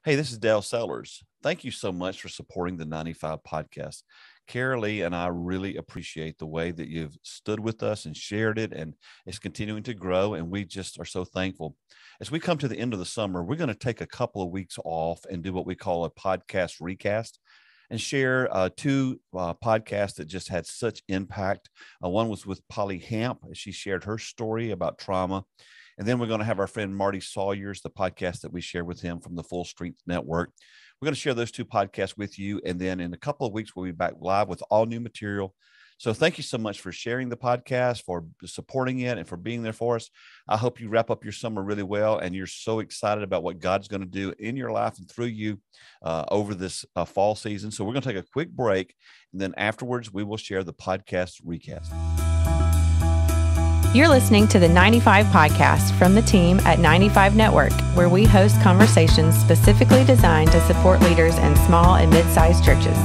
Hey, this is Dale Sellers. Thank you so much for supporting the 95 podcast. Carolee and I really appreciate the way that you've stood with us and shared it, and it's continuing to grow. And we just are so thankful. As we come to the end of the summer, we're going to take a couple of weeks off and do what we call a podcast recast and share two podcasts that just had such impact. One was with Polly Hamp, as she shared her story about trauma. And then we're going to have our friend Marty Sawyer's, the podcast that we share with him from the Full Strength Network. We're going to share those two podcasts with you. And then in a couple of weeks, we'll be back live with all new material. So thank you so much for sharing the podcast, for supporting it, and for being there for us. I hope you wrap up your summer really well, and you're so excited about what God's going to do in your life and through you over this fall season. So we're going to take a quick break, and then afterwards, we will share the podcast recast. You're listening to the 95 Podcast from the team at 95 Network, where we host conversations specifically designed to support leaders in small and mid-sized churches.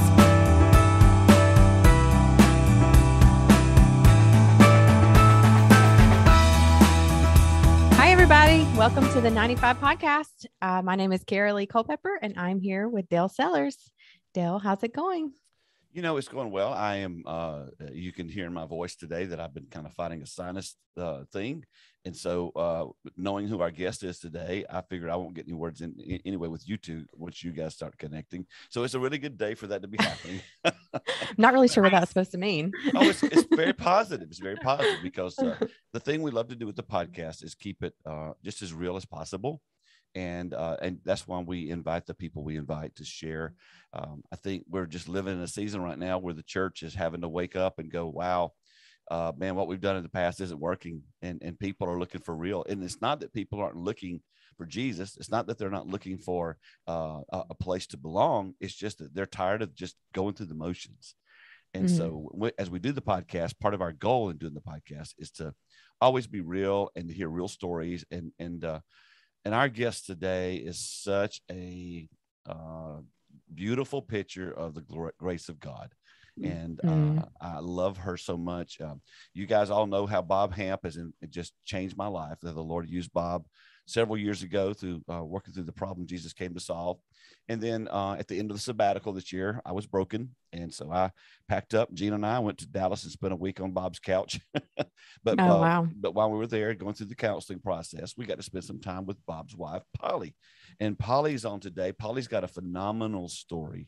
Hi, everybody. Welcome to the 95 Podcast. My name is Carolee Culpepper, and I'm here with Dale Sellers. Dale, how's it going? You know, it's going well. I am, you can hear in my voice today that I've been kind of fighting a sinus thing. And so knowing who our guest is today, I figured I won't get any words in anyway with you two once you guys start connecting. So it's a really good day for that to be happening. I'm not really sure what that was supposed to mean. Oh, it's very positive. It's very positive because the thing we love to do with the podcast is keep it just as real as possible. And that's why we invite the people we invite to share. I think we're just living in a season right now where the church is having to wake up and go, wow, man, what we've done in the past isn't working. And people are looking for real. And it's not that people aren't looking for Jesus. It's not that they're not looking for a place to belong. It's just that they're tired of just going through the motions. And so as we do the podcast, part of our goal in doing the podcast is to always be real and to hear real stories. And our guest today is such a beautiful picture of the grace of God. And I love her so much. You guys all know how Bob Hamp has just changed my life. That the Lord used Bob several years ago through working through the problem Jesus came to solve. And then at the end of the sabbatical this year, I was broken. And so I packed up. Gina and I went to Dallas and spent a week on Bob's couch. But while we were there going through the counseling process, we got to spend some time with Bob's wife, Polly. And Polly's on today. Polly's got a phenomenal story.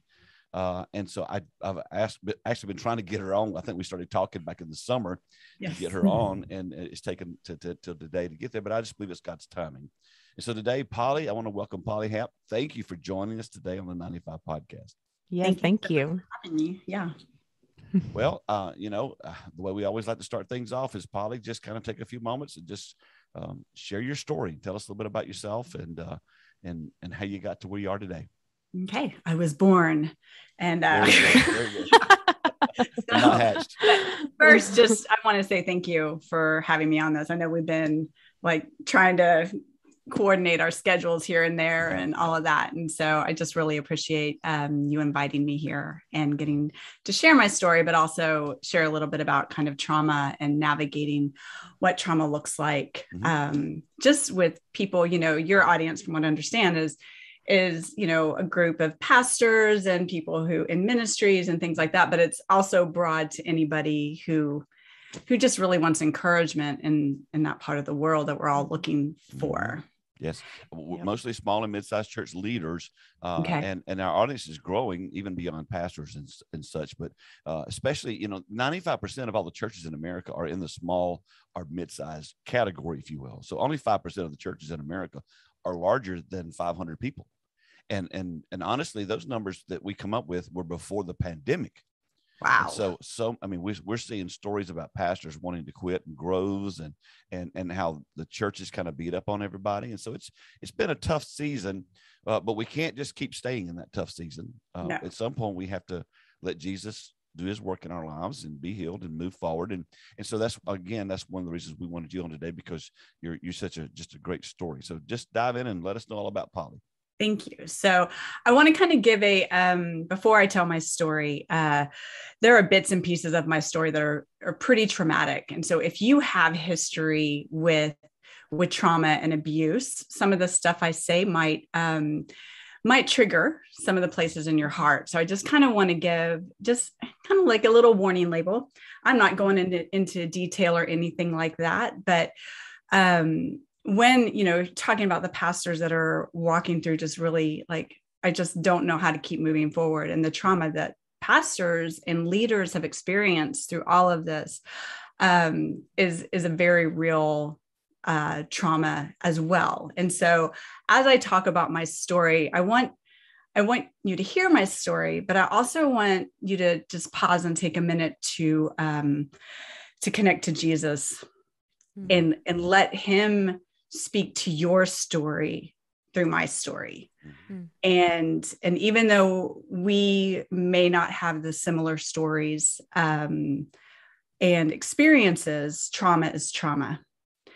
And so I've actually been trying to get her on. I think we started talking back in the summer to get her on, and it's taken till today to get there, but I just believe it's God's timing. And so today, Polly, I want to welcome Polly Hamp. Thank you for joining us today on the 95 podcast. Yeah, thank you. Having me. Yeah. Well, the way we always like to start things off is, Polly, just kind of take a few moments and just share your story. Tell us a little bit about yourself and how you got to where you are today. Okay. I was born and Very good. Not hatched. First, I want to say thank you for having me on this. I know we've been trying to coordinate our schedules here and there and all of that. And so I just really appreciate you inviting me here and getting to share my story, but also share a little bit about kind of trauma and navigating what trauma looks like. Just with people, your audience, from what I understand, is a group of pastors and people who in ministries and things like that, but it's also broad to anybody who just really wants encouragement in that part of the world that we're all looking for. Yes. Mostly small and mid-sized church leaders. And our audience is growing even beyond pastors and such, but especially, 95% of all the churches in America are in the small or mid-sized category, if you will. So only 5% of the churches in America are larger than 500 people. And honestly, those numbers that we come up with were before the pandemic. Wow. And we're seeing stories about pastors wanting to quit in groves and how the church is kind of beat up on everybody. And so it's been a tough season, but we can't just keep staying in that tough season. No. At some point we have to let Jesus do his work in our lives and be healed and move forward. And so that's one of the reasons we wanted you on today, because you're such just a great story. So just dive in and let us know all about Polly. Thank you. So I want to kind of give before I tell my story, there are bits and pieces of my story that are pretty traumatic. And so if you have history with trauma and abuse, some of the stuff I say might might trigger some of the places in your heart. So I just kind of want to give just kind of like a little warning label. I'm not going into detail or anything like that, but when, talking about the pastors that are walking through just really like, I just don't know how to keep moving forward, and the trauma that pastors and leaders have experienced through all of this is a very real trauma as well. And so as I talk about my story, I want you to hear my story, but I also want you to just pause and take a minute to connect to Jesus and let him speak to your story through my story. And even though we may not have the similar stories and experiences, trauma is trauma.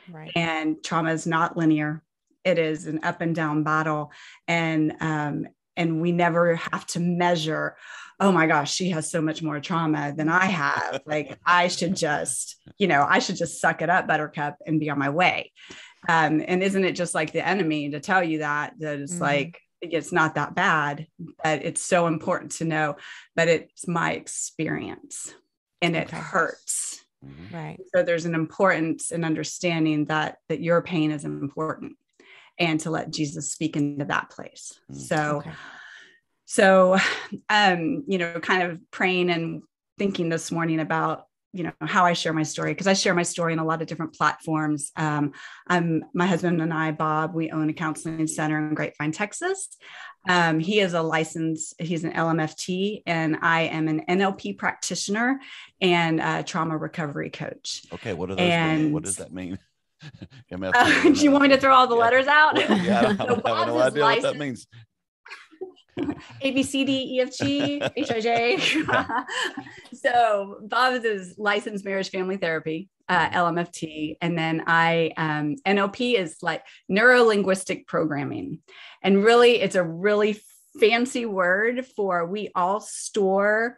Right. And trauma is not linear. It is an up and down battle. And we never have to measure, oh my gosh, she has so much more trauma than I have. Like, I should just suck it up, buttercup, and be on my way. And isn't it just like the enemy to tell you that it's like, it's not that bad, but it's so important to know that it's my experience and it hurts. Right. So there's an importance in understanding that your pain is important, and to let Jesus speak into that place. So kind of praying and thinking this morning about, how I share my story, because I share my story in a lot of different platforms. My husband and I, Bob, we own a counseling center in Grapevine, Texas. He is he's an LMFT, and I am an NLP practitioner and trauma recovery coach. Okay. What are those mean? What does that mean? Do you want me to throw all the letters out? Well, yeah, I have no idea what that means. A, B, C, D, E, F, G, H, I, J. So Bob is licensed marriage family therapy, LMFT. And then NLP is like neuro-linguistic programming. And really, it's a really fancy word for we all store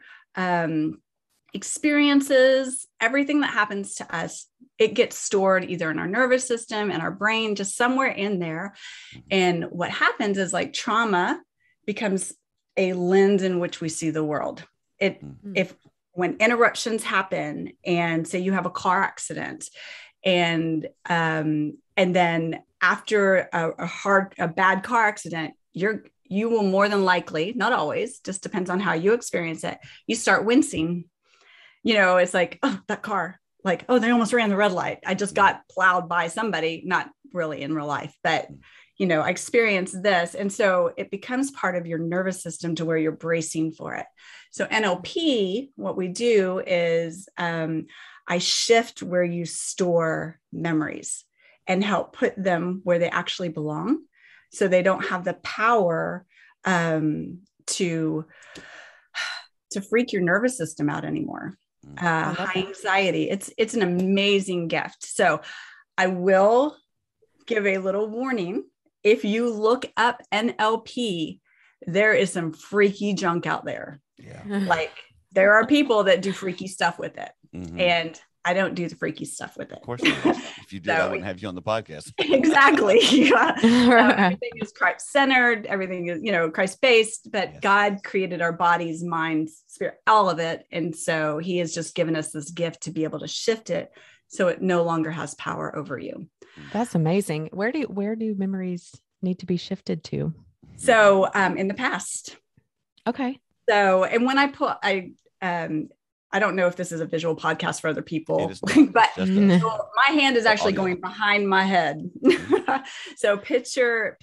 experiences, everything that happens to us. It gets stored either in our nervous system and our brain, just somewhere in there. And what if like trauma becomes a lens in which we see the world. When interruptions happen, and say you have a car accident, and then after a bad car accident, you will more than likely, not always, just depends on how you experience it, you start wincing. It's like, oh, that car, like, oh, they almost ran the red light. I just got plowed by somebody, not really in real life, but I experienced this. And so it becomes part of your nervous system to where you're bracing for it. So NLP, what we do is I shift where you store memories and help put them where they actually belong. So they don't have the power to freak your nervous system out anymore. High anxiety. It's an amazing gift. So I will give a little warning. If you look up NLP, there is some freaky junk out there. Yeah. Like, there are people that do freaky stuff with it. And I don't do the freaky stuff with it. Of course not. If you did, I wouldn't have you on the podcast. Exactly. Everything is Christ-centered. Everything is, Christ-based, but God created our bodies, minds, spirit, all of it. And so he has just given us this gift to be able to shift it so it no longer has power over you. That's amazing. Where do memories need to be shifted to? So in the past. Okay. So, and when I don't know if this is a visual podcast for other people, but so my hand is actually going behind my head. So picture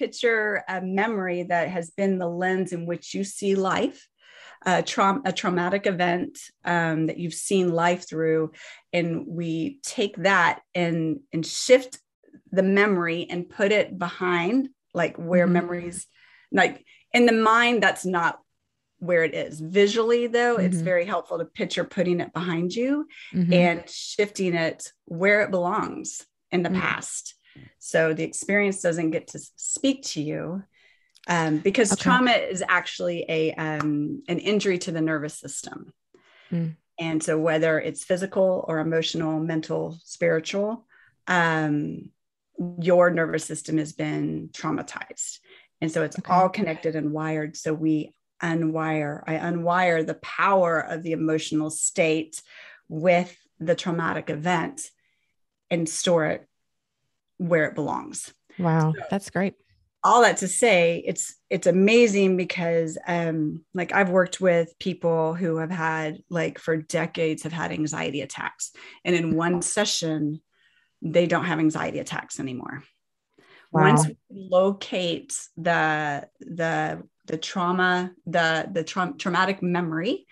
a memory that has been the lens in which you see life, a traumatic event that you've seen life through. And we take that and shift the memory and put it behind, like where memories, like in the mind, that's not where it is. Visually, though, it's very helpful to picture putting it behind you and shifting it where it belongs in the past. So the experience doesn't get to speak to you because trauma is actually an injury to the nervous system. And so whether it's physical or emotional, mental, spiritual, your nervous system has been traumatized. And so it's all connected and wired. So I unwire the power of the emotional state with the traumatic event and store it where it belongs. Wow. That's great. All that to say, it's amazing because like I've worked with people who have had, like, for decades have had anxiety attacks. And in one session, they don't have anxiety attacks anymore. Wow. Once we locate the trauma, traumatic memory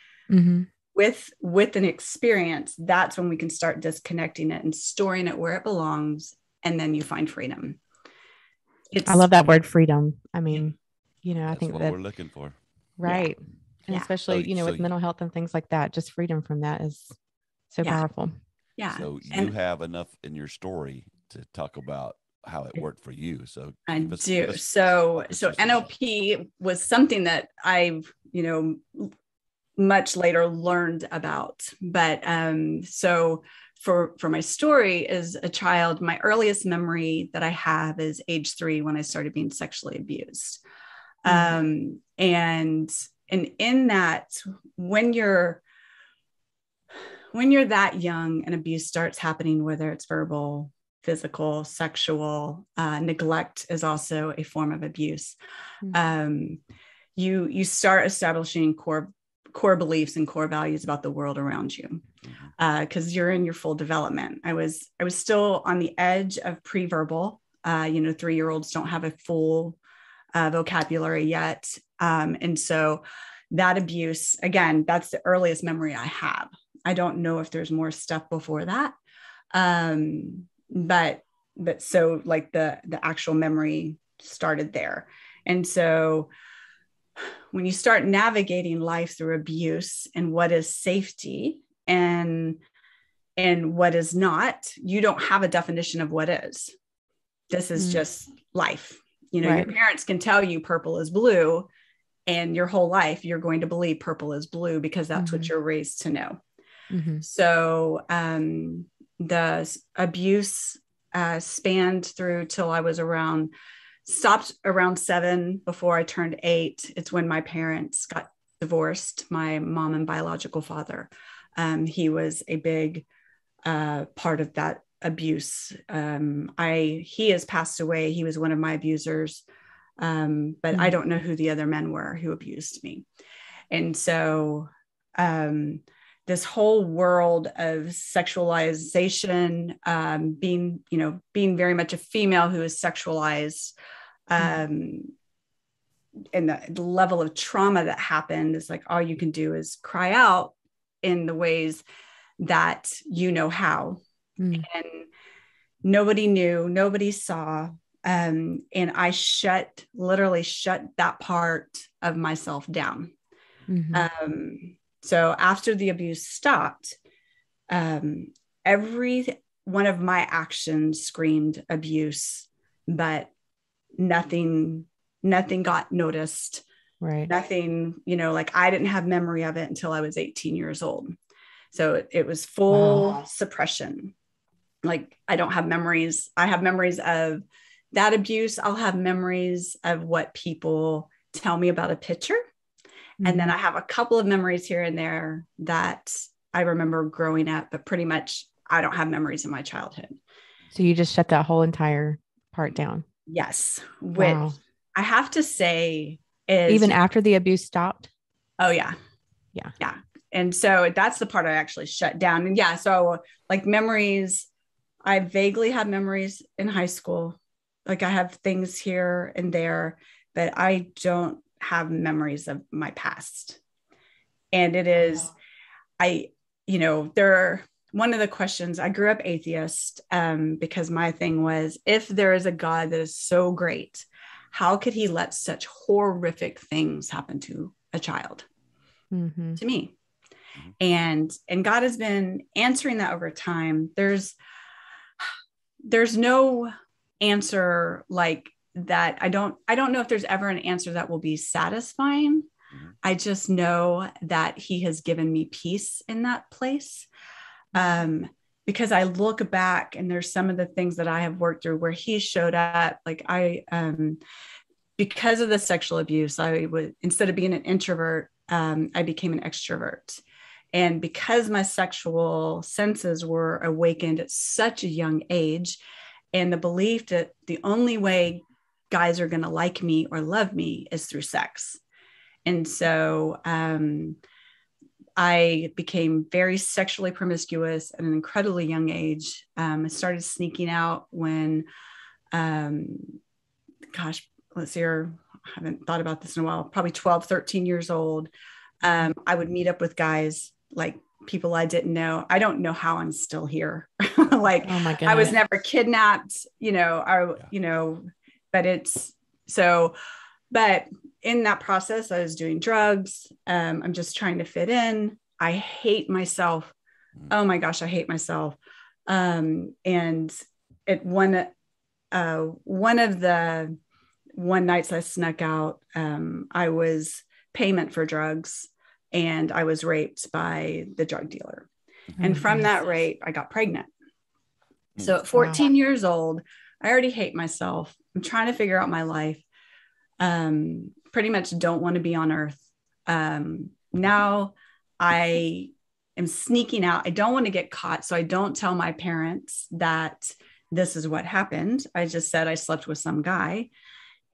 with an experience, that's when we can start disconnecting it and storing it where it belongs. And then you find freedom. I love that word, freedom. I mean, I think what we're looking for. Right. Yeah. And especially, with mental health and things like that, just freedom from that is so powerful. Yeah. So you have enough in your story to talk about how it worked for you. So I do. So NLP was something that I've, much later learned about, but, so for my story as a child, my earliest memory that I have is age 3 when I started being sexually abused. And in that, when you're that young and abuse starts happening, whether it's verbal, physical, sexual, neglect is also a form of abuse. You start establishing core beliefs and core values about the world around you. Because you're in your full development. I was still on the edge of pre-verbal. 3-year-olds don't have a full vocabulary yet. And so that abuse, again, that's the earliest memory I have. I don't know if there's more stuff before that. But so like the actual memory started there. And so when you start navigating life through abuse and what is safety and what is not, you don't have a definition of what is. This is just life. Your parents can tell you purple is blue, and your whole life you're going to believe purple is blue because that's what you're raised to know. So the abuse spanned through till I was stopped around 7 before I turned 8. It's when my parents got divorced, my mom and biological father. He was a big part of that abuse. He has passed away. He was one of my abusers. But I don't know who the other men were who abused me. And so this whole world of sexualization, being very much a female who is sexualized, and the level of trauma that happened is like, all you can do is cry out in the ways that how. And nobody knew, nobody saw. And I literally shut that part of myself down. So after the abuse stopped, every one of my actions screamed abuse, but nothing got noticed. Right. Nothing, like I didn't have memory of it until I was 18 years old. So it was full suppression. Like I don't have memories. I have memories of that abuse. I'll have memories of what people tell me about a picture. And then I have a couple of memories here and there that I remember growing up, but pretty much I don't have memories of my childhood. So you just shut that whole entire part down? Yes. Which I have to say is... Even after the abuse stopped? Oh, yeah. Yeah. Yeah. And so that's the part I actually shut down. And yeah, so like memories, I vaguely have memories in high school. Like I have things here and there, but I don't have memories of my past. And it is, one of the questions, I grew up atheist because my thing was, if there is a God that is so great, how could he let such horrific things happen to a child, to me? And God has been answering that over time. There's no answer like that. I don't know if there's ever an answer that will be satisfying. I just know that he has given me peace in that place. Because I look back and there's some of the things that I have worked through where he showed up. Like because of the sexual abuse, I would, instead of being an introvert, I became an extrovert. And because my sexual senses were awakened at such a young age, and the belief that the only way guys are going to like me or love me is through sex. And so I became very sexually promiscuous at an incredibly young age. I started sneaking out when, let's see here, I haven't thought about this in a while, probably 12, 13 years old. I would meet up with guys, like people I didn't know. I don't know how I'm still here. Like, oh my goodness. I was never kidnapped, but it's so, but in that process, I was doing drugs. I'm just trying to fit in. I hate myself. Oh my gosh, I hate myself. And at one of the one nights I snuck out, I was payment for drugs, and I was raped by the drug dealer. And from that rape, I got pregnant. So at 14 years old, I already hate myself. I'm trying to figure out my life. Pretty much don't want to be on earth. Now I am sneaking out. I don't want to get caught. So I don't tell my parents that this is what happened. I just said I slept with some guy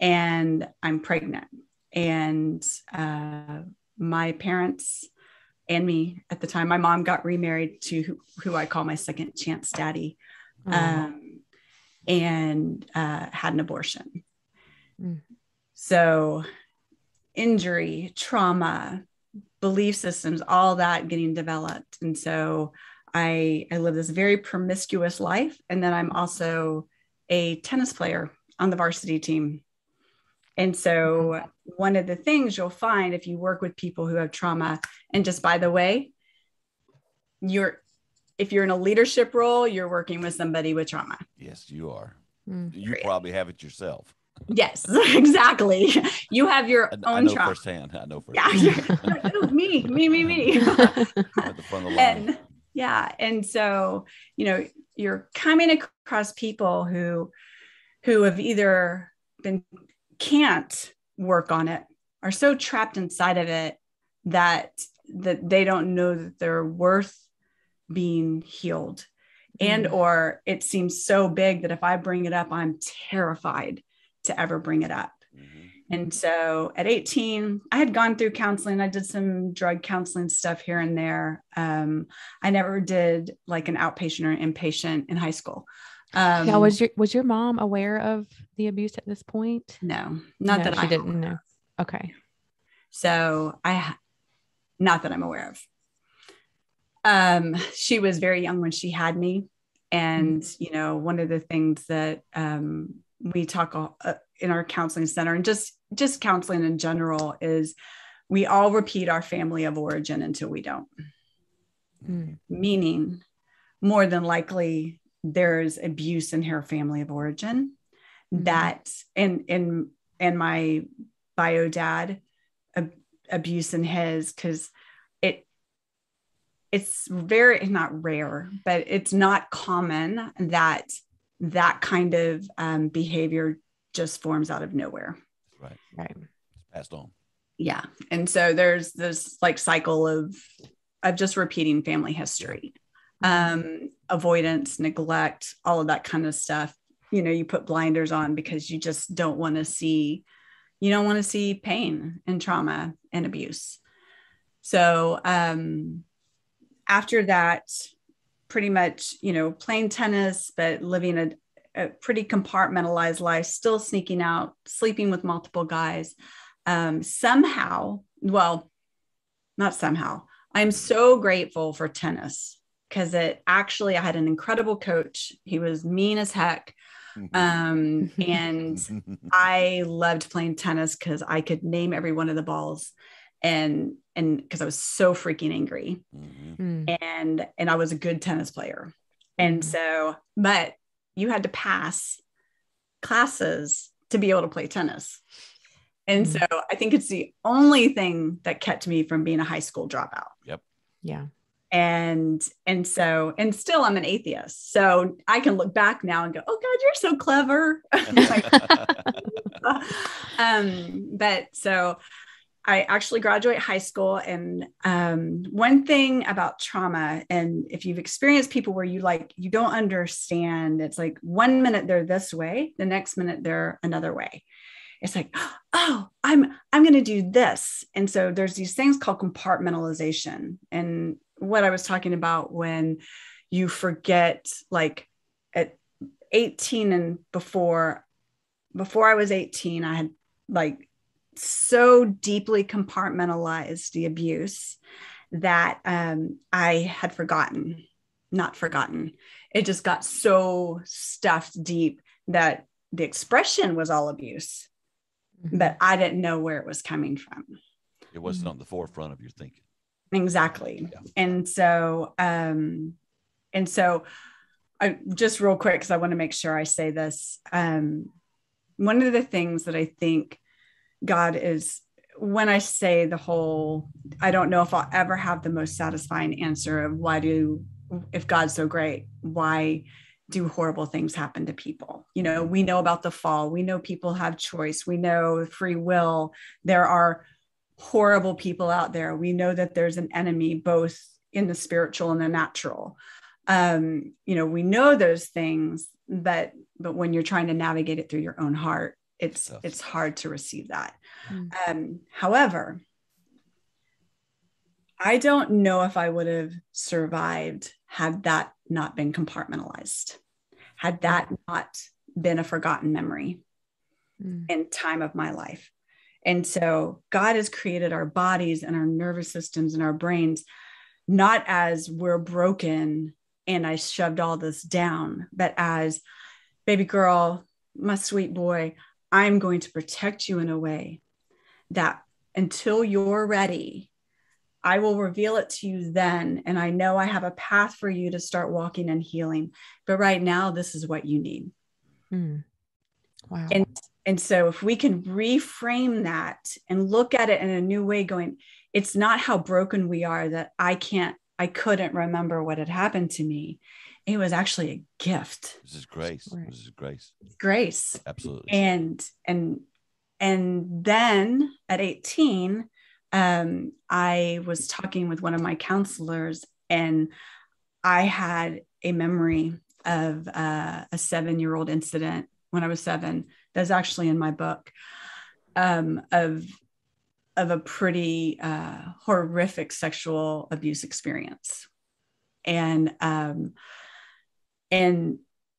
and I'm pregnant. And my parents and me at the time, my mom got remarried to who I call my second chance daddy, and had an abortion. So injury, trauma, belief systems, all that getting developed. And so I live this very promiscuous life. And then I'm also a tennis player on the varsity team. And so one of the things you'll find if you work with people who have trauma, and just by the way, if you're in a leadership role, you're working with somebody with trauma. Yes, you are. You probably have it yourself. Yes, exactly. You have your own I know trauma. firsthand. I know firsthand. Yeah, oh, me. And so, you're coming across people who have either can't work on it, are so trapped inside of it that they don't know that they're worth being healed. And, or it seems so big that if I bring it up, I'm terrified to ever bring it up. And so at 18, I had gone through counseling. I did some drug counseling stuff here and there. I never did like an outpatient or inpatient in high school. Now, was your mom aware of the abuse at this point? No, not that she didn't know. Okay. So not that I'm aware of. She was very young when she had me. And, one of the things that we talk in our counseling center and just counseling in general is we all repeat our family of origin until we don't. Meaning more than likely there's abuse in her family of origin that, and my bio dad, abuse in his, because it's very, not rare, but it's not common that kind of behavior just forms out of nowhere. Right. It's passed on. Yeah. And so there's this like cycle of just repeating family history, avoidance, neglect, all of that kind of stuff. You put blinders on because you just don't want to see pain and trauma and abuse. So, after that, pretty much, playing tennis, but living a pretty compartmentalized life, still sneaking out, sleeping with multiple guys. I'm so grateful for tennis because I had an incredible coach. He was mean as heck. And I loved playing tennis because I could name every one of the balls. And because I was so freaking angry and I was a good tennis player. And so, but you had to pass classes to be able to play tennis. And so I think it's the only thing that kept me from being a high school dropout. Yep. Yeah. And still I'm an atheist. So I can look back now and go, oh God, you're so clever. But so I actually graduate high school, and one thing about trauma, and if you've experienced people where you don't understand, it's like 1 minute they're this way, the next minute they're another way. It's like, oh, I'm going to do this. And so there's these things called compartmentalization. And what I was talking about when you forget, like at 18 and before I was 18, I had like so deeply compartmentalized the abuse that I had not forgotten. It just got so stuffed deep that the expression was all abuse, but I didn't know where it was coming from. It wasn't on the forefront of your thinking. Exactly. Yeah. And so I just real quick, because I want to make sure I say this. One of the things that I think God is, when I say I don't know if I'll ever have the most satisfying answer of if God's so great, why do horrible things happen to people? We know about the fall. We know people have choice. We know free will. There are horrible people out there. We know that there's an enemy, both in the spiritual and the natural. We know those things, but when you're trying to navigate it through your own heart, it's hard to receive that. However, I don't know if I would have survived had that not been compartmentalized, had that not been a forgotten memory in time of my life. And so God has created our bodies and our nervous systems and our brains, not as we're broken and I shoved all this down, but as, baby girl, my sweet boy, I'm going to protect you in a way that until you're ready, I will reveal it to you then. And I know I have a path for you to start walking and healing. But right now, this is what you need. Wow. And so if we can reframe that and look at it in a new way, going, it's not how broken we are that I couldn't remember what had happened to me. It was actually a gift. This is grace. Right. This is grace. Grace. Absolutely. And then at 18, I was talking with one of my counselors, and I had a memory of a 7-year-old incident when I was 7. That's actually in my book, of a pretty horrific sexual abuse experience. And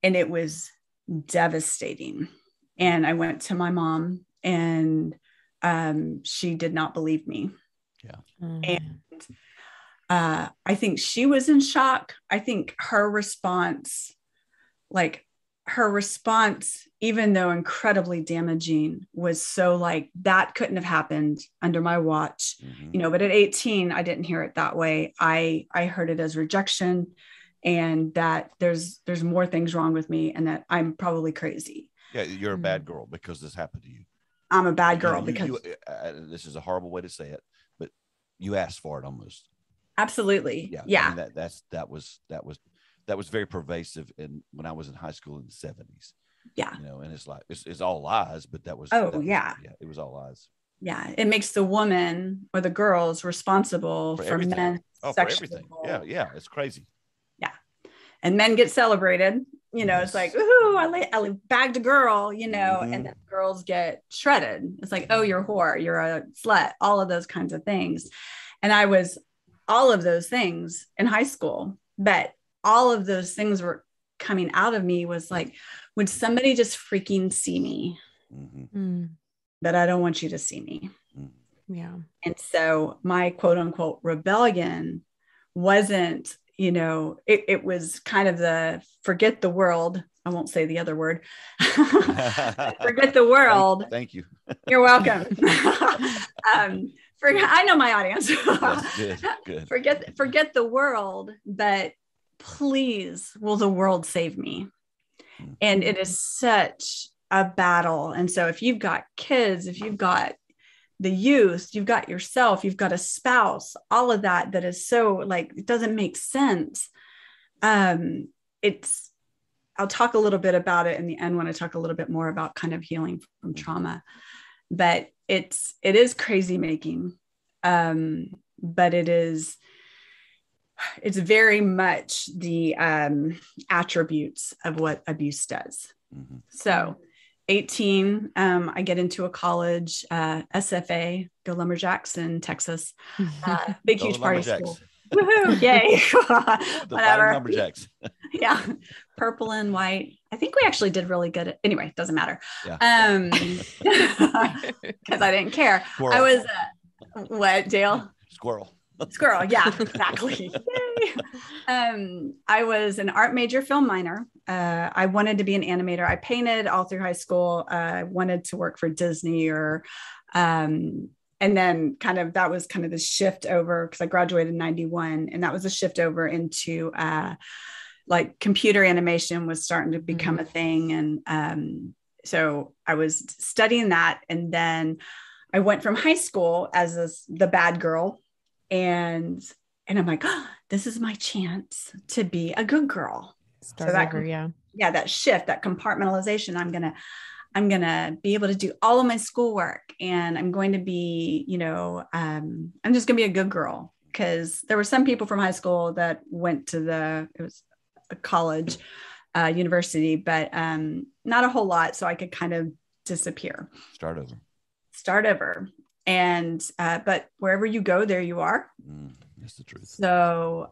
it was devastating. And I went to my mom, and she did not believe me. Yeah. And I think she was in shock. I think her response, even though incredibly damaging, was so like, that couldn't have happened under my watch, but at 18, I didn't hear it that way. I heard it as rejection, and that there's more things wrong with me, and that I'm probably crazy. Yeah. You're a bad girl because this happened to you. I'm a bad girl because this is a horrible way to say it, but you asked for it almost. Absolutely. Yeah. I mean, that was very pervasive when I was in high school in the 70s. Yeah. And it's like, it's all lies, but it was all lies. Yeah. It makes the woman or the girls responsible for men. For everything. Yeah. It's crazy. Yeah. And men get celebrated, It's like, ooh, I bagged a girl, and then girls get shredded. It's like, oh, you're a whore, you're a slut, all of those kinds of things. And I was all of those things in high school, but all of those things were coming out of me was like, would somebody just freaking see me? But I don't want you to see me. Yeah. And so my quote unquote rebellion wasn't, it was kind of the forget the world. I won't say the other word. Forget the world. Thank you. You're welcome. I know my audience. Yes, good. Forget the world, but please, will the world save me? And it is such a battle. And so if you've got kids, if you've got the youth, you've got yourself, you've got a spouse, all of that is so like, it doesn't make sense. I'll talk a little bit about it in the end when I talk a little bit more about kind of healing from trauma, but it is crazy making. But it's very much the attributes of what abuse does. Mm-hmm. So 18, I get into a college, SFA, go Lumberjacks in Texas, big, huge party school. Woohoo! Yay! Whatever. Lumberjacks. Yeah, purple and white. I think we actually did really good. Anyway, doesn't matter. Yeah. Because I didn't care. Squirrel. I was what, Dale? Squirrel. Yeah, exactly. I was an art major, film minor. I wanted to be an animator. I painted all through high school. I wanted to work for Disney and then that was kind of the shift over, because I graduated in 91, and that was a shift over into like computer animation was starting to become a thing. And so I was studying that. And then I went from high school as the bad girl. And I'm like, oh, this is my chance to be a good girl. That shift, that compartmentalization, I'm going to be able to do all of my schoolwork, and I'm going to be, I'm just going to be a good girl. Because there were some people from high school that went to it was a college, university, but not a whole lot. So I could kind of disappear. Start over. And, but wherever you go, there you are. That's the truth. So,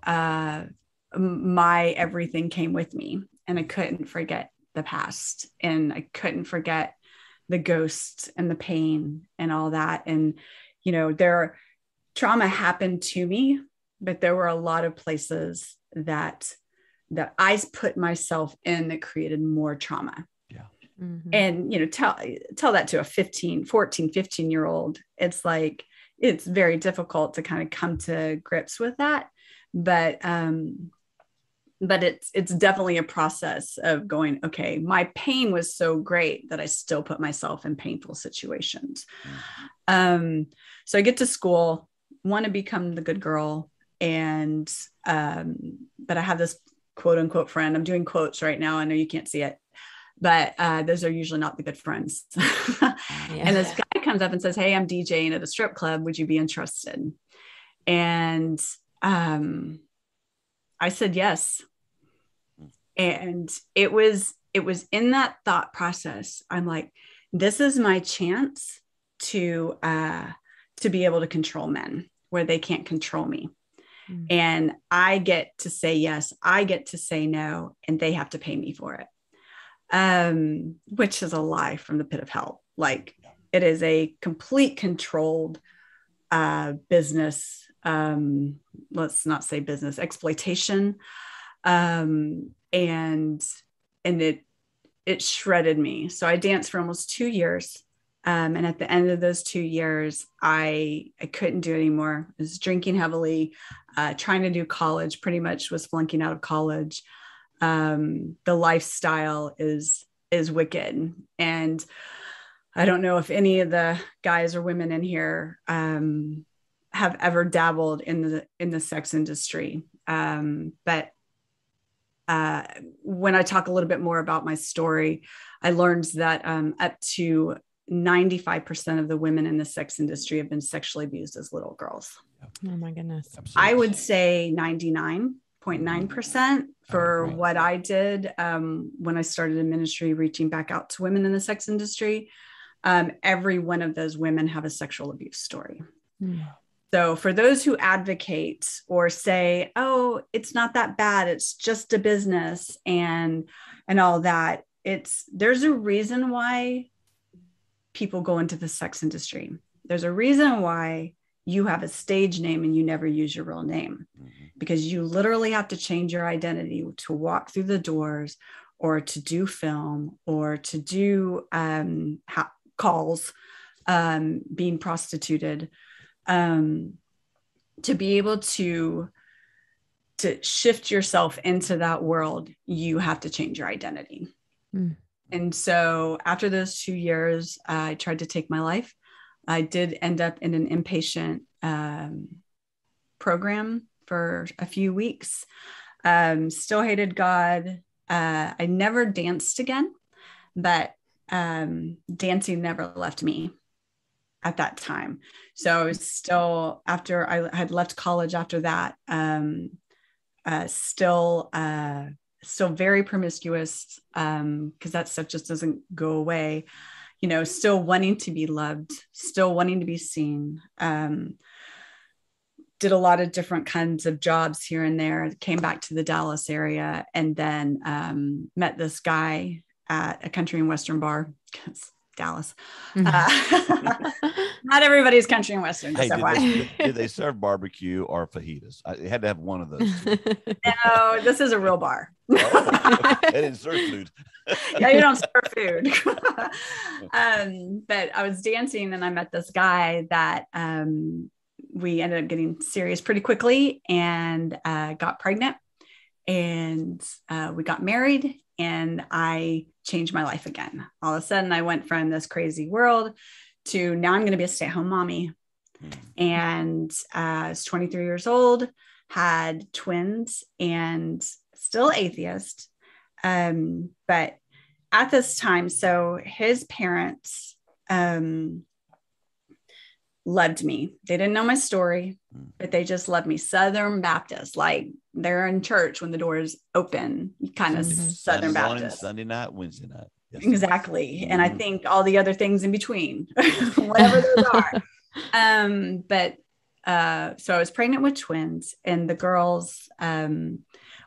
my everything came with me, and I couldn't forget the past, and I couldn't forget the ghosts and the pain and all that. And, trauma happened to me, but there were a lot of places that I put myself in that created more trauma. Mm-hmm. And, tell that to a 14, 15-year-old. It's like, it's very difficult to kind of come to grips with that. But it's definitely a process of going, okay, my pain was so great that I still put myself in painful situations. Mm-hmm. So I get to school, want to become the good girl. And, but I have this quote unquote friend. I'm doing quotes right now. I know you can't see it, but those are usually not the good friends. And this guy comes up and says, hey, I'm DJing at a strip club. Would you be interested? And I said yes. And it was in that thought process. I'm like, this is my chance to be able to control men where they can't control me. Mm-hmm. And I get to say yes, I get to say no, and they have to pay me for it. Which is a lie from the pit of hell. Like, it is a complete controlled business. Let's not say business, exploitation. And it shredded me. So I danced for almost 2 years. And at the end of those 2 years, I couldn't do it anymore. I was drinking heavily, trying to do college, pretty much was flunking out of college. The lifestyle is wicked. And I don't know if any of the guys or women in here have ever dabbled in the sex industry. But when I talk a little bit more about my story, I learned that up to 95% of the women in the sex industry have been sexually abused as little girls. Oh my goodness. Absolutely. I would say 99.9% for what I did when I started in ministry, reaching back out to women in the sex industry. Every one of those women have a sexual abuse story. Mm. So for those who advocate or say, oh, it's not that bad, it's just a business and all that, there's a reason why people go into the sex industry. There's a reason why you have a stage name and you never use your real name, because you literally have to change your identity to walk through the doors or to do film or to do calls, being prostituted, to be able to shift yourself into that world, you have to change your identity. Mm. And so after those 2 years, I tried to take my life. I did end up in an inpatient program for a few weeks. Still hated God, I never danced again, but dancing never left me at that time. So I was still, after I had left college after that, still very promiscuous, because that stuff just doesn't go away, still wanting to be loved, still wanting to be seen. Did a lot of different kinds of jobs here and there, came back to the Dallas area, and then met this guy at a country and Western bar, because Dallas. Not everybody's country and Western. Hey, did they serve barbecue or fajitas? I had to have one of those. No, this is a real bar. Oh, they didn't serve food. Yeah, you don't serve food. But I was dancing and I met this guy that we ended up getting serious pretty quickly, and got pregnant, and we got married, and I changed my life again. All of a sudden I went from this crazy world to now I'm going to be a stay-at-home mommy. And I was 23 years old, had twins, and still atheist. But at this time, so his parents loved me. They didn't know my story, but they just loved me. Southern Baptist, like they're in church when the doors open, kind of Southern Sunday Baptist. Sunday night, Wednesday night. Yes. Exactly. And I think all the other things in between, whatever those are. But so I was pregnant with twins, and the girls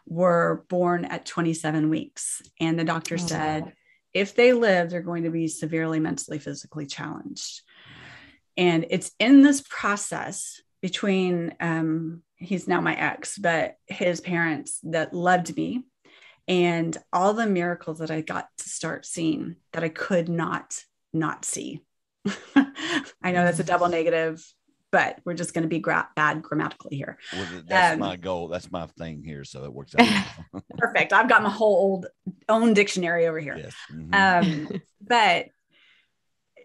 were born at 27 weeks. And the doctor said, if they live, they're going to be severely mentally, physically challenged. And it's in this process between, he's now my ex, but his parents that loved me, and all the miracles that I got to start seeing that I could not see. I know that's a double negative, but we're just going to be bad grammatically here. Well, that's my goal. That's my thing here. So it works out. Perfect. I've got my whole own dictionary over here. Yes. But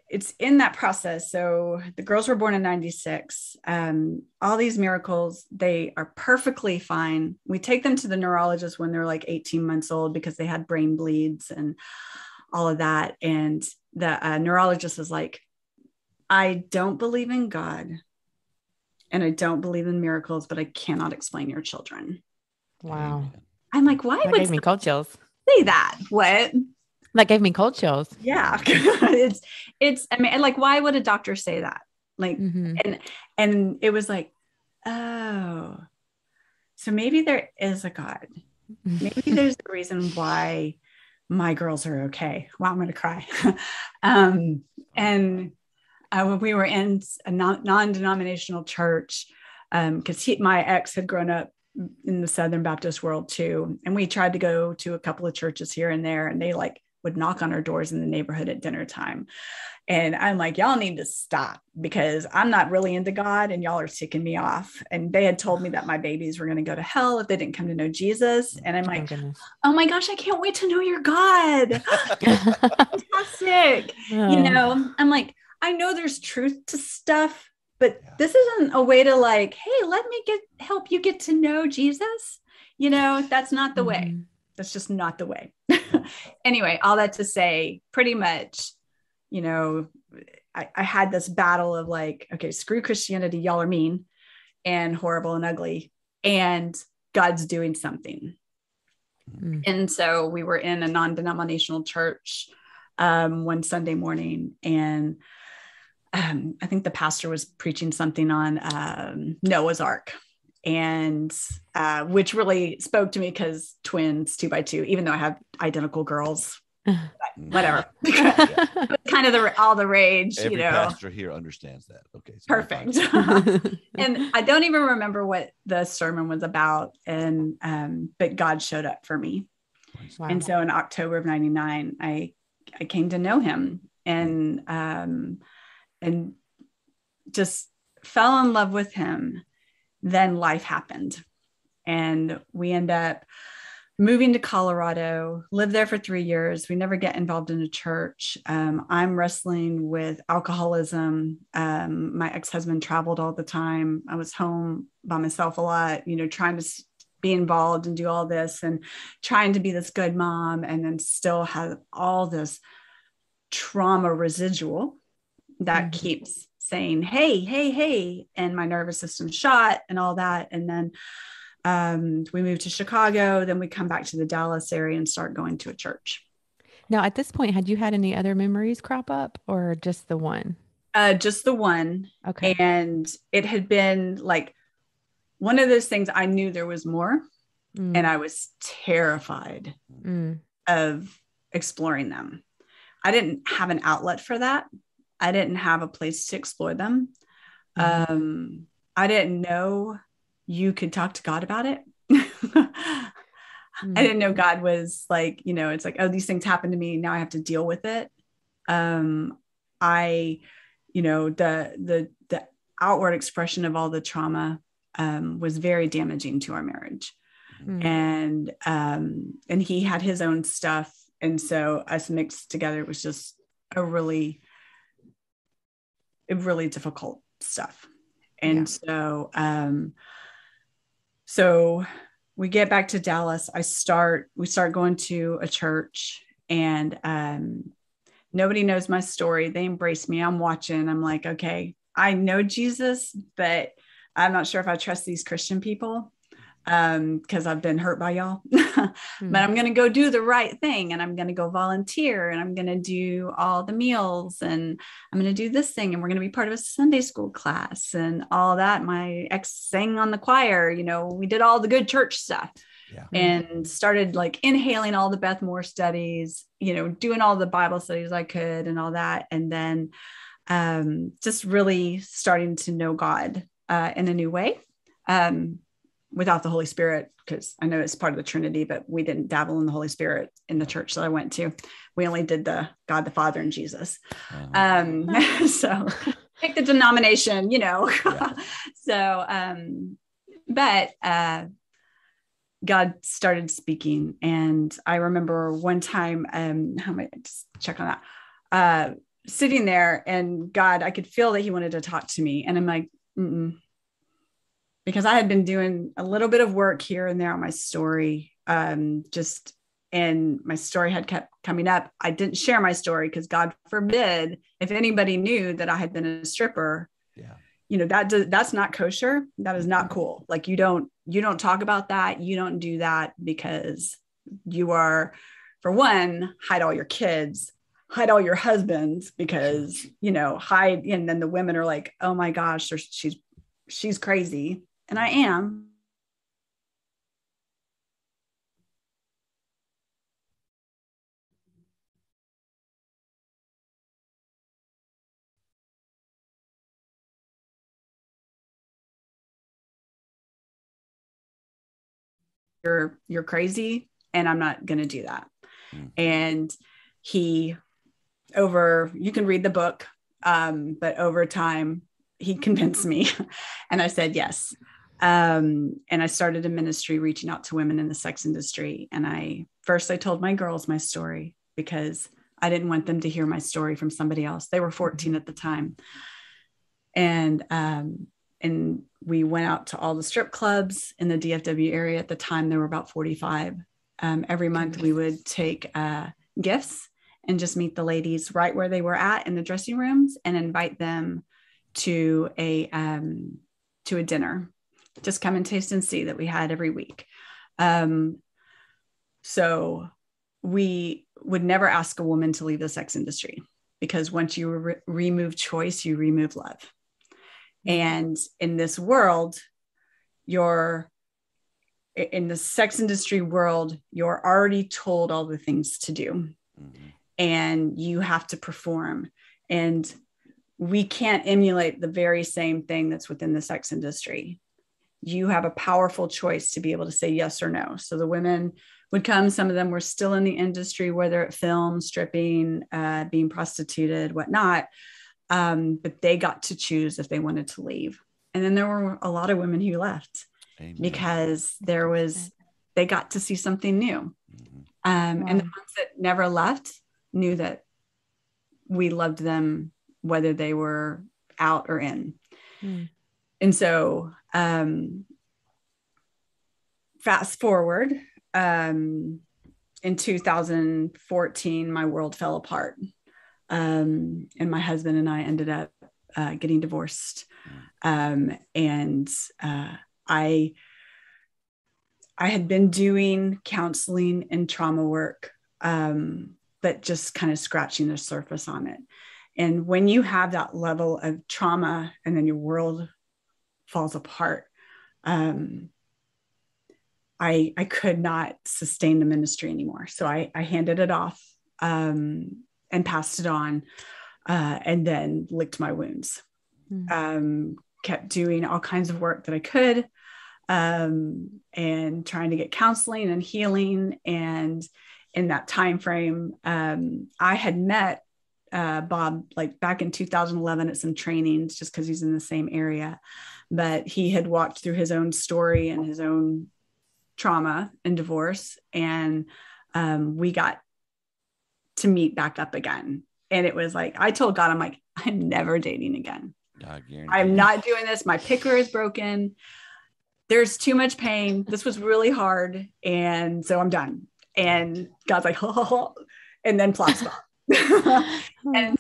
it's in that process. So the girls were born in 96. All these miracles, they are perfectly fine. We take them to the neurologist when they're like 18 months old because they had brain bleeds and all of that. And the neurologist is like, I don't believe in God and I don't believe in miracles, but I cannot explain your children. Wow. I'm like, why That would gave me cold chills. say that? What? That gave me cold chills. Yeah. it's, I mean, like, why would a doctor say that? Like, and it was like, oh, so maybe there is a God. Maybe there's a reason why my girls are okay. Wow, I'm going to cry. And we were in a non-denominational church, because my ex had grown up in the Southern Baptist world too. And we tried to go to a couple of churches here and there, and they like would knock on our doors in the neighborhood at dinner time. And I'm like, y'all need to stop, because I'm not really into God and y'all are ticking me off. And they had told me that my babies were going to go to hell if they didn't come to know Jesus. And I'm like, oh my gosh, I can't wait to know your God. Fantastic. Oh. I'm like, I know there's truth to stuff, but this isn't a way to like, hey, let me help you get to know Jesus. That's not the way. That's just not the way. Anyway, all that to say, pretty much, I had this battle of like, okay, screw Christianity. Y'all are mean and horrible and ugly, and God's doing something. And so we were in a non-denominational church one Sunday morning, and I think the pastor was preaching something on Noah's Ark, and which really spoke to me because twins 2 by 2, even though I have identical girls, whatever, kind of all the rage. Every pastor here understands that. Okay, so perfect. And I don't even remember what the sermon was about, and but God showed up for me. Wow. And so in October of 99, I came to know him, and just fell in love with him. Then life happened, and we end up moving to Colorado, lived there for 3 years. We never get involved in a church. I'm wrestling with alcoholism. My ex-husband traveled all the time. I was home by myself a lot, trying to be involved and do all this and trying to be this good mom, and then still have all this trauma residual that keeps saying, hey, hey, hey, and my nervous system shot and all that. And then we moved to Chicago, then we come back to the Dallas area and start going to a church. Now, at this point, had you had any other memories crop up, or just the one? Just the one. Okay. And it had been like one of those things I knew there was more, and I was terrified of exploring them. I didn't have an outlet for that. I didn't have a place to explore them. I didn't know you could talk to God about it. I didn't know God was like, you know, it's like, oh, these things happen to me. Now I have to deal with it. You know, the outward expression of all the trauma was very damaging to our marriage. And he had his own stuff. And so us mixed together was just a really difficult stuff. And so we get back to Dallas. We start going to a church, and nobody knows my story. They embrace me. I'm watching. I'm like, okay, I know Jesus, but I'm not sure if I trust these Christian people because I've been hurt by y'all. But I'm going to go do the right thing, and I'm going to go volunteer, and I'm going to do all the meals, and I'm going to do this thing, and we're going to be part of a Sunday school class and all that. My ex sang on the choir, you know, we did all the good church stuff. And started like inhaling all the Beth Moore studies, you know, doing all the Bible studies I could and all that. And then just really starting to know God in a new way without the Holy Spirit, because I know it's part of the Trinity, but we didn't dabble in the Holy Spirit in the church that I went to. We only did the God, the Father, and Jesus. So pick the denomination, you know. But God started speaking. And I remember one time, how am I just check on that? Sitting there, and God, I could feel that he wanted to talk to me. And I'm like, because I had been doing a little bit of work here and there on my story, and my story had kept coming up. I didn't share my story because God forbid if anybody knew that I had been a stripper. You know, that's not kosher. That is not cool. Like you don't talk about that. You don't do that, because you are, for one, hide all your kids, hide all your husbands, because, you know, hide. And then the women are like, oh my gosh, she's crazy. And I am. You're crazy, and I'm not going to do that. And you can read the book, but over time he convinced me and I said yes. And I started a ministry reaching out to women in the sex industry. And I told my girls my story because I didn't want them to hear my story from somebody else. They were 14 at the time. And we went out to all the strip clubs in the DFW area. At the time, there were about 45. Every month we would take gifts and just meet the ladies right where they were at in the dressing rooms and invite them to a dinner. Just come and taste and see that we had every week. So we would never ask a woman to leave the sex industry, because once you remove choice, you remove love. And in this world, in the sex industry world, you're already told all the things to do, and you have to perform. And we can't emulate the very same thing that's within the sex industry. You have a powerful choice to be able to say yes or no. So the women would come. Some of them were still in the industry, whether it film, stripping, being prostituted, whatnot. But they got to choose if they wanted to leave. And then there were a lot of women who left. Amen. Because they got to see something new. And the ones that never left knew that we loved them, whether they were out or in. And so fast forward, in 2014, my world fell apart. And my husband and I ended up getting divorced. And I had been doing counseling and trauma work, but just kind of scratching the surface on it. And when you have that level of trauma and then your world falls apart, I could not sustain the ministry anymore. So I handed it off, and passed it on, and then licked my wounds. Kept doing all kinds of work that I could, and trying to get counseling and healing. And in that time frame, I had met Bob like back in 2011 at some trainings, just because he's in the same area. But he had walked through his own story and his own trauma and divorce, and we got to meet back up again. And it was like, I told God, I'm like, I'm never dating again. I'm not doing this. My picker is broken. There's too much pain. This was really hard. And so I'm done. And God's like, oh, and then plop stop. And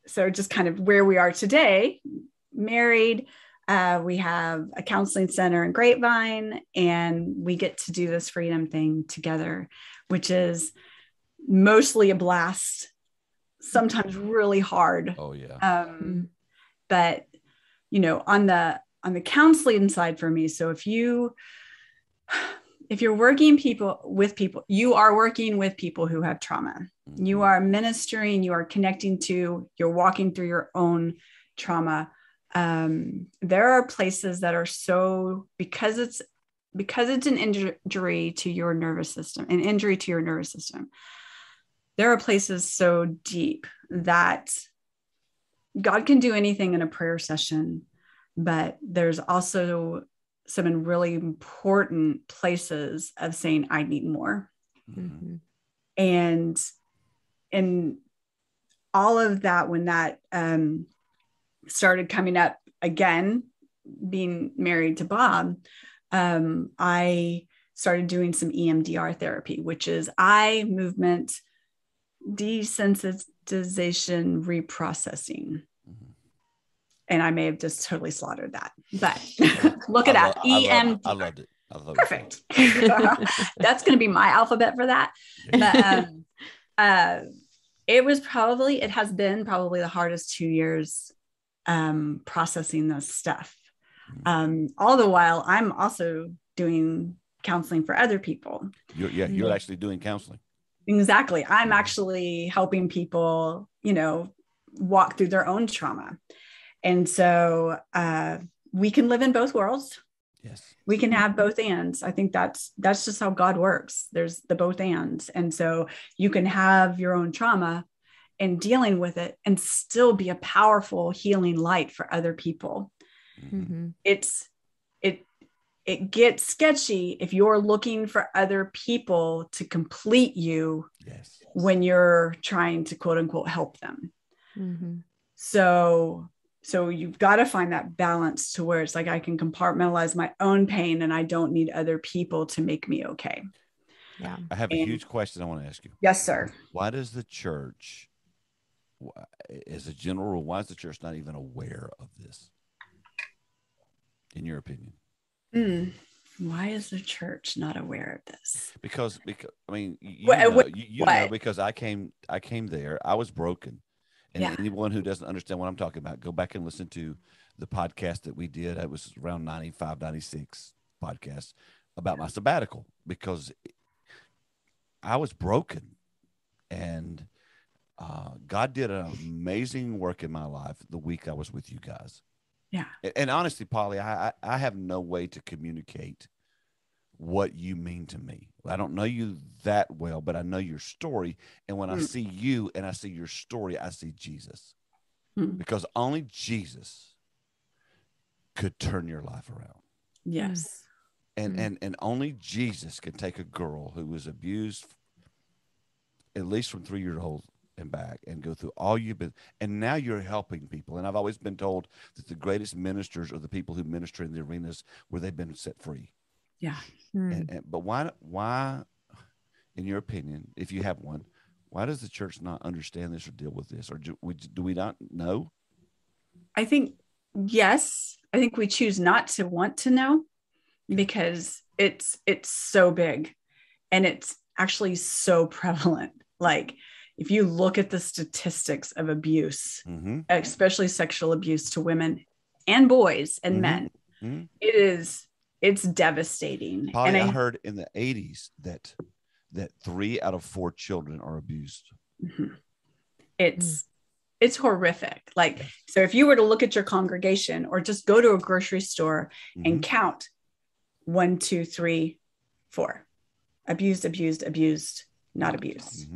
so just kind of where we are today, married, we have a counseling center in Grapevine, and we get to do this freedom thing together, which is mostly a blast, sometimes really hard. Oh yeah. But on the counseling side for me, so if you're working with people, you are working with people who have trauma. Mm-hmm. You are ministering, you are connecting to, you're walking through your own trauma. There are places that are so, because it's an injury to your nervous system, there are places so deep that God can do anything in a prayer session, but there's also some really important places of saying, I need more. Mm-hmm. And all of that, when that started coming up again, being married to Bob, I started doing some EMDR therapy, which is eye movement desensitization reprocessing. Mm-hmm. And I may have just totally slaughtered that, but look it up. EMDR. I loved it. Perfect. That's going to be my alphabet for that. But it has been probably the hardest 2 years processing this stuff. All the while, I'm also doing counseling for other people. You're actually doing counseling. Exactly. I'm actually helping people, walk through their own trauma. And so we can live in both worlds. Yes. We can have both ands. I think that's just how God works. There's the both ands. And so you can have your own trauma and dealing with it and still be a powerful healing light for other people. Mm-hmm. It gets sketchy if you're looking for other people to complete you. Yes. When you're trying to quote unquote help them. Mm-hmm. So you've got to find that balance to where it's like, I can compartmentalize my own pain and I don't need other people to make me okay. Yeah. I have a huge question I want to ask you. Yes, sir. Why does the church, as a general rule, why is the church not even aware of this? In your opinion? Why is the church not aware of this? Because I mean, know, because I came there, I was broken. And anyone who doesn't understand what I'm talking about, go back and listen to the podcast that we did. It was around 95, 96 podcast about my sabbatical, because I was broken, and God did an amazing work in my life the week I was with you guys. Yeah. And honestly, Polly, I have no way to communicate what you mean to me. I don't know you that well, but I know your story. And when I see you and I see your story, I see Jesus. Because only Jesus could turn your life around. Yes. And only Jesus can take a girl who was abused at least from 3 years old and back and go through all you've been, and now you're helping people. And I've always been told that the greatest ministers are the people who minister in the arenas where they've been set free. Yeah. But why, in your opinion, if you have one, why does the church not understand this or deal with this? Or do we not know? I think, yes, I think we choose not to want to know because it's so big and it's actually so prevalent. Like if you look at the statistics of abuse, especially sexual abuse to women and boys and men, it's devastating. Polly, and I heard in the 80s that 3 out of 4 children are abused. It's horrific. Like, so if you were to look at your congregation or just go to a grocery store and count 1, 2, 3, 4, abused, not abused.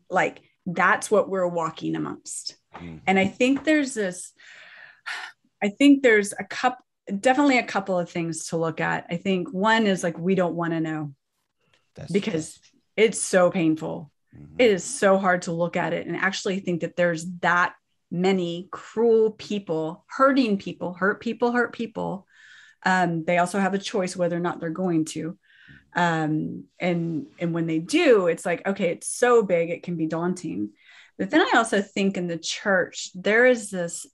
Like that's what we're walking amongst. And I think there's definitely a couple of things to look at. I think one is like, we don't want to know because it's so painful. It is so hard to look at it and actually think that there's that many cruel people, hurt people. They also have a choice whether or not they're going to. And when they do, it's like, okay, it's so big, it can be daunting. But then I also think in the church, there is this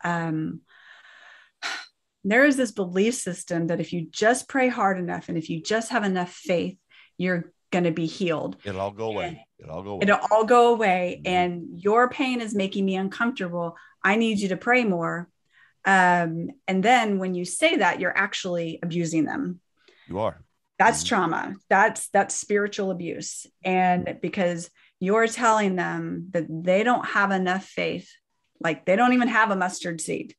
belief system that if you just pray hard enough and if you just have enough faith, you're going to be healed. It'll all go away. It'll all go away. And your pain is making me uncomfortable. I need you to pray more. And then when you say that, you're actually abusing them. You are. That's trauma. That's spiritual abuse. And because you're telling them that they don't have enough faith, like they don't even have a mustard seed.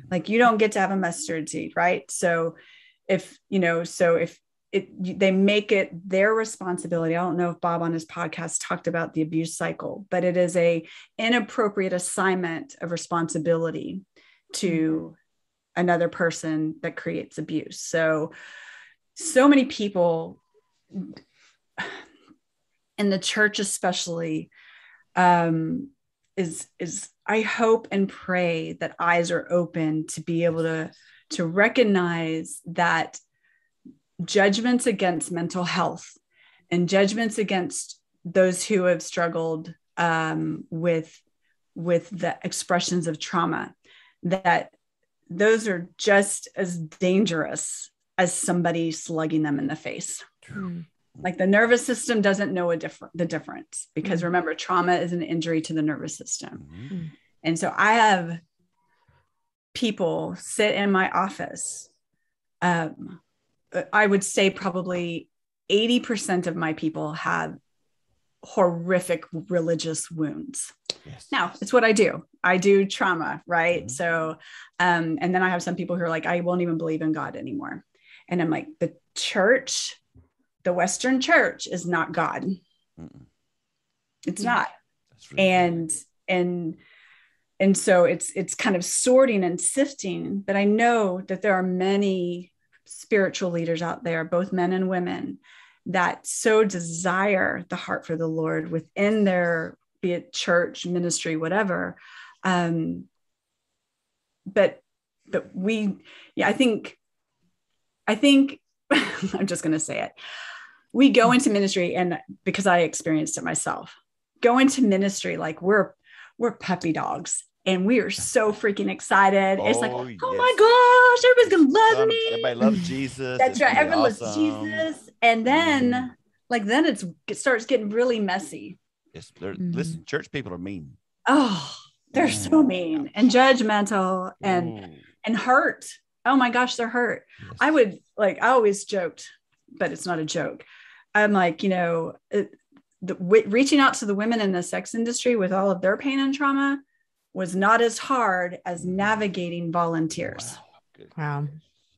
Like you don't get to have a mustard seed, right? So if they make it their responsibility. I don't know if Bob on his podcast talked about the abuse cycle, but it is a inappropriate assignment of responsibility to another person that creates abuse. So many people in the church, especially, is I hope and pray that eyes are open to be able to recognize that judgments against mental health and judgments against those who have struggled with the expressions of trauma, that those are just as dangerous as somebody slugging them in the face. Like the nervous system doesn't know the difference because remember, trauma is an injury to the nervous system. And so I have people sit in my office. I would say probably 80% of my people have horrific religious wounds. Yes. Now it's what I do. I do trauma, right? So, and then I have some people who are like, I won't even believe in God anymore. And I'm like, the church, the Western church is not God. It's not. Really and so it's kind of sorting and sifting, but I know that there are many spiritual leaders out there, both men and women, that so desire the heart for the Lord within their, be it church, ministry, whatever. But I think I'm just going to say it. We go into ministry, and because I experienced it myself, go into ministry like we're puppy dogs. And we are so freaking excited. It's like, oh my gosh, everybody's going to love me. Everybody loves Jesus. That's right. Everyone loves Jesus. And then, it starts getting really messy. Yes, listen, church people are mean. Oh, they're so mean and judgmental and hurt. Oh my gosh, they're hurt. Yes. I always joked, but it's not a joke. I'm like, reaching out to the women in the sex industry with all of their pain and trauma was not as hard as navigating volunteers. Wow.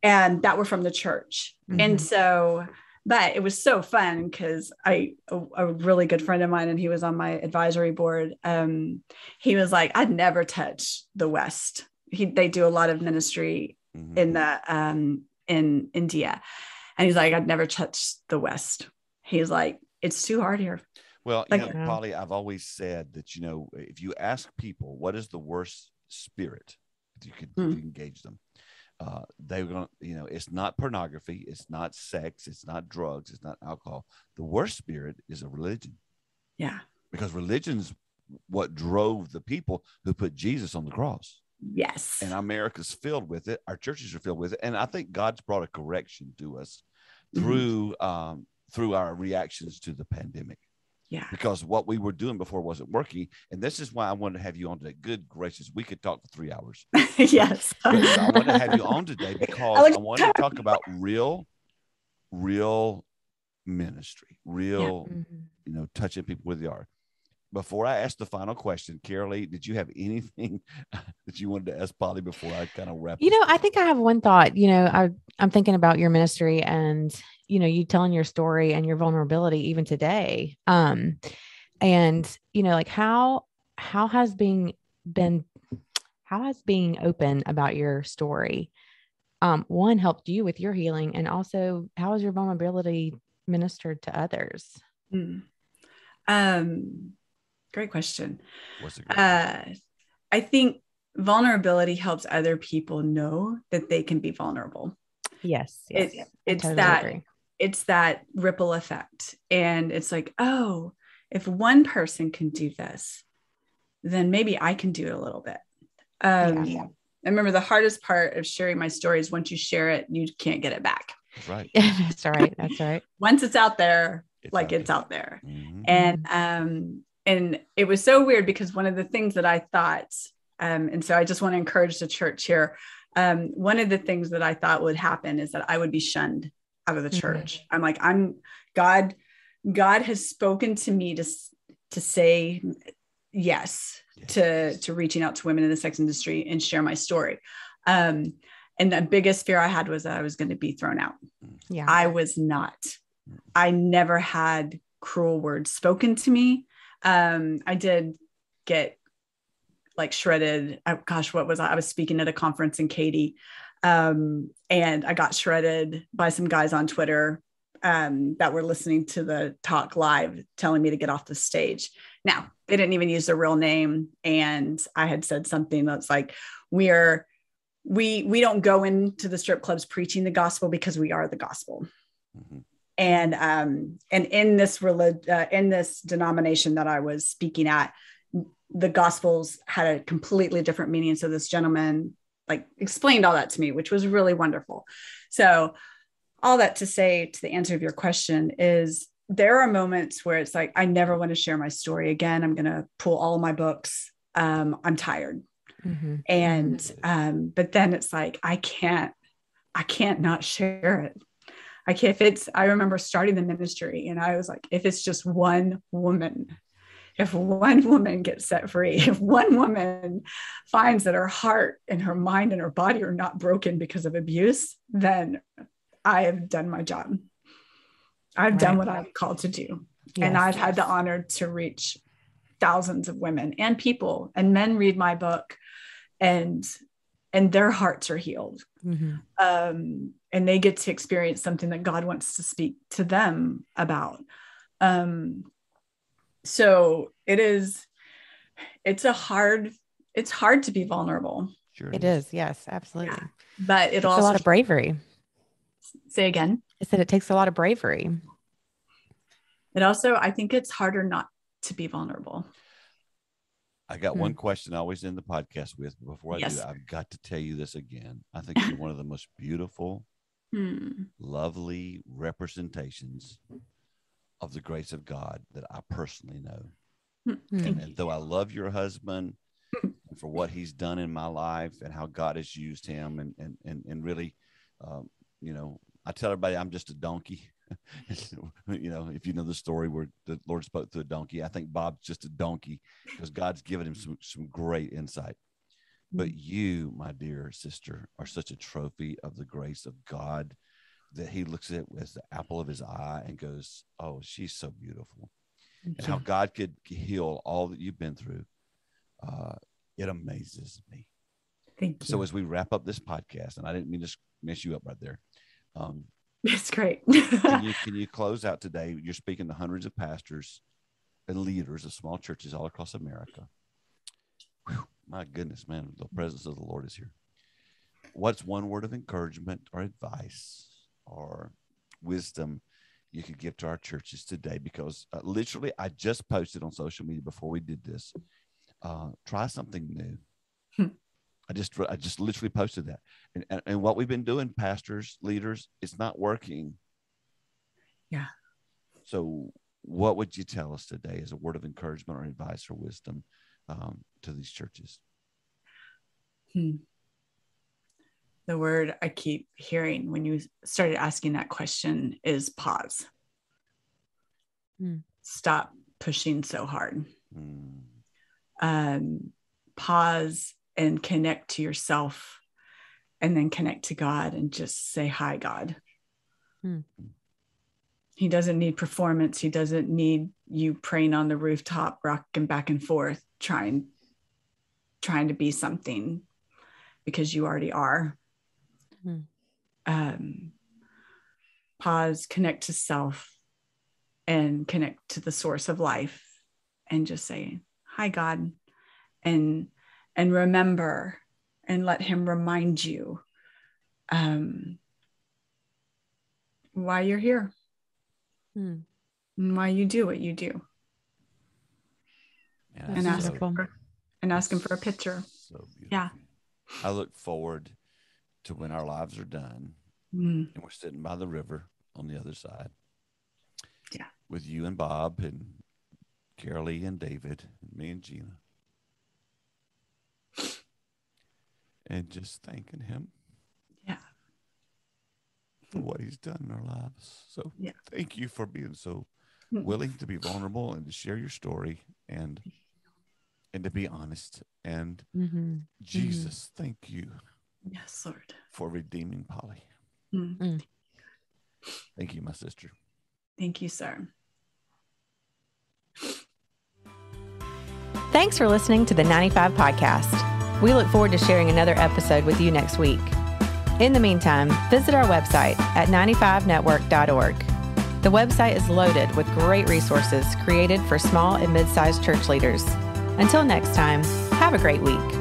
And that were from the church. And so, but it was so fun because a really good friend of mine, and he was on my advisory board. He was like, I'd never touch the West. They do a lot of ministry in India. And he's like, I'd never touched the West. He's like, it's too hard here. Well, Like, Polly, I've always said that, if you ask people, what is the worst spirit, if you could engage them, they're going to, it's not pornography. It's not sex. It's not drugs. It's not alcohol. The worst spirit is a religion. Yeah. Because religion's what drove the people who put Jesus on the cross. Yes. And America's filled with it. Our churches are filled with it. And I think God's brought a correction to us through our reactions to the pandemic. Yeah. Because what we were doing before wasn't working. And this is why I wanted to have you on today. Good gracious, we could talk for 3 hours. Yes. But I wanted to have you on today because I wanted to talk about real ministry, touching people where they are. Before I ask the final question, Carolee, did you have anything that you wanted to ask Polly before I kind of wrap? I think I have one thought. I'm thinking about your ministry and, you telling your story and your vulnerability even today. And, like how has being open about your story, one, helped you with your healing, and also how has your vulnerability ministered to others? Great question. What's a great question? I think vulnerability helps other people know that they can be vulnerable. Yes. It's totally that agree. It's that ripple effect. And it's like, oh, if one person can do this, then maybe I can do it a little bit. I remember the hardest part of sharing my story is once you share it, you can't get it back. That's right. That's right. That's right. Once it's out there, it's out there. Mm-hmm. And it was so weird because one of the things that I thought, and so I just want to encourage the church here. One of the things that I thought would happen is that I would be shunned out of the church. I'm like, God has spoken to me to say yes to reaching out to women in the sex industry and share my story. And the biggest fear I had was that I was going to be thrown out. Yeah. I was not. I never had cruel words spoken to me. I did get shredded. What was I was speaking at a conference in Katy. And I got shredded by some guys on Twitter, that were listening to the talk live, telling me to get off the stage. Now, they didn't even use their real name. And I had said something that's like, we don't go into the strip clubs preaching the gospel because we are the gospel. Mm-hmm. And in this denomination that I was speaking at, the gospels had a completely different meaning. So this gentleman explained all that to me, which was really wonderful. So all that to say, to the answer of your question, is there are moments where it's like, I never want to share my story again. I'm going to pull all of my books. I'm tired. Mm-hmm. And, but then it's like, I can't not share it. I remember starting the ministry and I was like, if it's just one woman, if one woman gets set free, if one woman finds that her heart and her mind and her body are not broken because of abuse, then I have done my job. I've done what I'm called to do. Yes, and I've had the honor to reach thousands of women and people, and men read my book and their hearts are healed. Mm-hmm. And they get to experience something that God wants to speak to them about. So it's hard to be vulnerable. Sure it is. Yes, absolutely. Yeah. But it's also a lot of bravery. Say again. I said it takes a lot of bravery. It also, I think it's harder not to be vulnerable. I got one question I always end the podcast with. Before I do that, I've got to tell you this again. I think you're one of the most beautiful, lovely representations of the grace of God that I personally know. And though I love your husband and for what he's done in my life and how God has used him and really, I tell everybody I'm just a donkey. If you know the story where the Lord spoke to a donkey, I think Bob's just a donkey because God's given him some great insight. But you, my dear sister, are such a trophy of the grace of God that he looks at as the apple of his eye and goes, oh, she's so beautiful. And how God could heal all that you've been through. It amazes me. Thank you. So as we wrap up this podcast, and I didn't mean to mess you up right there. It's great. Can you close out today? You're speaking to hundreds of pastors and leaders of small churches all across America. Whew, my goodness, man, the presence of the Lord is here. What's one word of encouragement or advice or wisdom you could give to our churches today? Because literally, I just posted on social media before we did this. Try something new. I just literally posted that, and what we've been doing, pastors, leaders, it's not working. Yeah. So, what would you tell us today as a word of encouragement or advice or wisdom to these churches? The word I keep hearing when you started asking that question is pause. Stop pushing so hard. Pause and connect to yourself, and then connect to God and just say, hi, God. He doesn't need performance. He doesn't need you praying on the rooftop, rocking back and forth, trying to be something, because you already are. Pause, connect to self, and connect to the source of life, and just say, hi, God, and remember, and let him remind you why you're here, and why you do what you do. Yeah, and ask him for a picture. So beautiful. Yeah. I look forward to when our lives are done and we're sitting by the river on the other side. Yeah. With you and Bob and Carolee and David and me and Gina. And just thanking him. Yeah. For what he's done in our lives. So thank you for being so willing to be vulnerable and to share your story and to be honest. And Jesus, thank you. Yes, Lord. For redeeming Polly. Thank you, my sister. Thank you, sir. Thanks for listening to the 95 Podcast. We look forward to sharing another episode with you next week. In the meantime, visit our website at 95network.org. The website is loaded with great resources created for small and mid-sized church leaders. Until next time, have a great week.